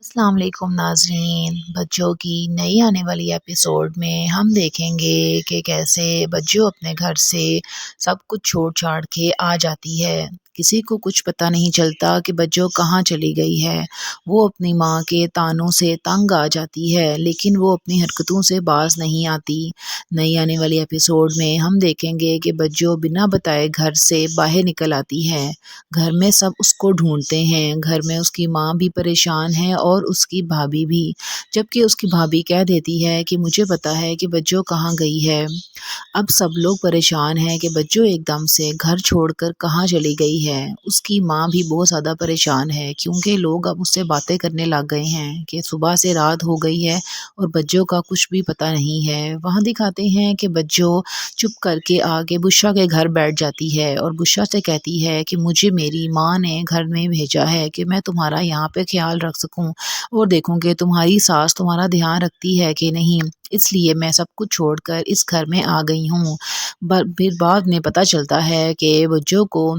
अस्सलाम वालेकुम नाज़रीन। बच्चों की नई आने वाली एपिसोड में हम देखेंगे कि कैसे बच्चों अपने घर से सब कुछ छोड़ छाड़ के आ जाती है। किसी को कुछ पता नहीं चलता कि बच्चों कहाँ चली गई है। वो अपनी माँ के तानों से तंग आ जाती है, लेकिन वो अपनी हरकतों से बाज नहीं आती। नई आने वाली एपिसोड में हम देखेंगे कि बच्चों बिना बताए घर से बाहर निकल आती है। घर में सब उसको ढूंढते हैं। घर में उसकी माँ भी परेशान है और उसकी भाभी भी, जबकि उसकी भाभी कह देती है कि मुझे पता है कि बच्चों कहाँ गई है। अब सब लोग परेशान हैं कि बच्चों एकदम से घर छोड़कर कहाँ चली गई है। उसकी माँ भी बहुत ज़्यादा परेशान है, क्योंकि लोग अब उससे बातें करने लग गए हैं कि सुबह से रात हो गई है और बच्चों का कुछ भी पता नहीं है। वहाँ दिखाते हैं कि बच्चों चुप करके आके बुशरा के घर बैठ जाती है और बुशरा से कहती है कि मुझे मेरी माँ ने घर में भेजा है कि मैं तुम्हारा यहाँ पे ख्याल रख सकूँ और देखूँ कि तुम्हारी सास तुम्हारा ध्यान रखती है कि नहीं, इसलिए मैं सब कुछ छोड़कर इस घर में आ गई हूँ। फिर बाद में पता चलता है कि बच्चों को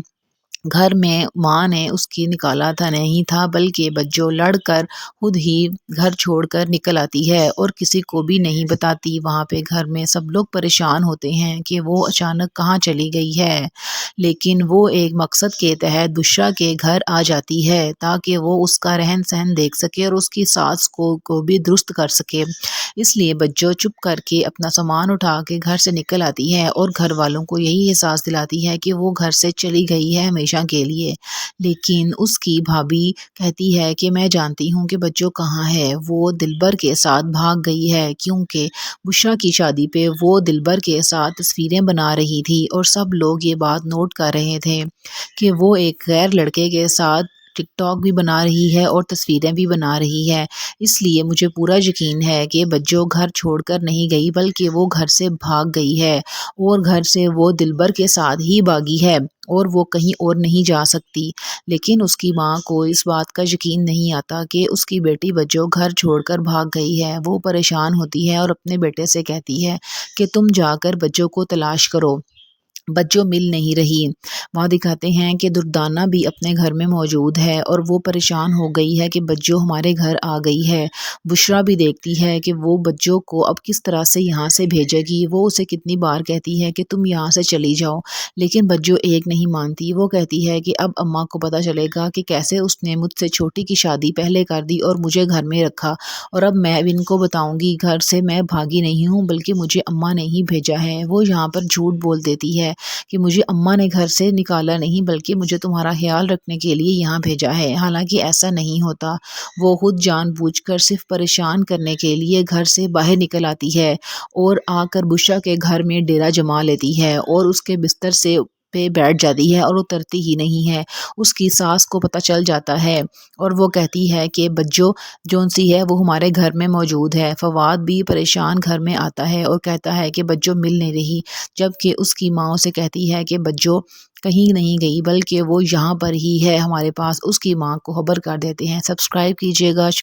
घर में माँ ने उसकी निकाला था नहीं था, बल्कि बच्चों लड़कर खुद ही घर छोड़कर निकल आती है और किसी को भी नहीं बताती। वहाँ पे घर में सब लोग परेशान होते हैं कि वो अचानक कहाँ चली गई है, लेकिन वो एक मकसद के तहत बुशरा के घर आ जाती है ताकि वो उसका रहन सहन देख सके और उसकी सास को भी दुरुस्त कर सके। इसलिए बच्चों चुप करके अपना सामान उठा के घर से निकल आती है और घर वालों को यही एहसास दिलाती है कि वो घर से चली गई है हमेशा के लिए। लेकिन उसकी भाभी कहती है कि मैं जानती हूँ कि बच्चों कहाँ है, वो दिलबर के साथ भाग गई है, क्योंकि बुशरा की शादी पे वो दिलबर के साथ तस्वीरें बना रही थी और सब लोग ये बात नोट कर रहे थे कि वो एक गैर लड़के के साथ टिकटॉक भी बना रही है और तस्वीरें भी बना रही है। इसलिए मुझे पूरा यकीन है कि बच्चों घर छोड़कर नहीं गई, बल्कि वो घर से भाग गई है और घर से वो दिलबर के साथ ही भागी है और वो कहीं और नहीं जा सकती। लेकिन उसकी माँ को इस बात का यकीन नहीं आता कि उसकी बेटी बच्चों घर छोड़कर भाग गई है। वो परेशान होती है और अपने बेटे से कहती है कि तुम जाकर बच्चों को तलाश करो, बच्चों मिल नहीं रही। वहाँ दिखाते हैं कि दुर्दाना भी अपने घर में मौजूद है और वो परेशान हो गई है कि बच्चों हमारे घर आ गई है। बुशरा भी देखती है कि वो बच्चों को अब किस तरह से यहाँ से भेजेगी। वो उसे कितनी बार कहती है कि तुम यहाँ से चली जाओ, लेकिन बच्चों एक नहीं मानती। वो कहती है कि अब अम्मा को पता चलेगा कि कैसे उसने मुझसे छोटी की शादी पहले कर दी और मुझे घर में रखा, और अब मैं भी इनको बताऊंगी घर से मैं भागी नहीं हूँ, बल्कि मुझे अम्मा ने ही भेजा है। वो यहाँ पर झूठ बोल देती है कि मुझे अम्मा ने घर से निकाला नहीं, बल्कि मुझे तुम्हारा ख्याल रखने के लिए यहाँ भेजा है। हालांकि ऐसा नहीं होता। वो खुद जानबूझकर सिर्फ परेशान करने के लिए घर से बाहर निकल आती है और आकर बुशरा के घर में डेरा जमा लेती है और उसके बिस्तर से पे बैठ जाती है और उतरती ही नहीं है। उसकी सास को पता चल जाता है और वो कहती है कि बच्चों जौन सी है वो हमारे घर में मौजूद है। फवाद भी परेशान घर में आता है और कहता है कि बच्चों मिल नहीं रही, जबकि उसकी माँ उसे कहती है कि बच्चों कहीं नहीं गई, बल्कि वो यहाँ पर ही है हमारे पास। उसकी माँ को खबर कर देते हैं। सब्सक्राइब कीजिएगा।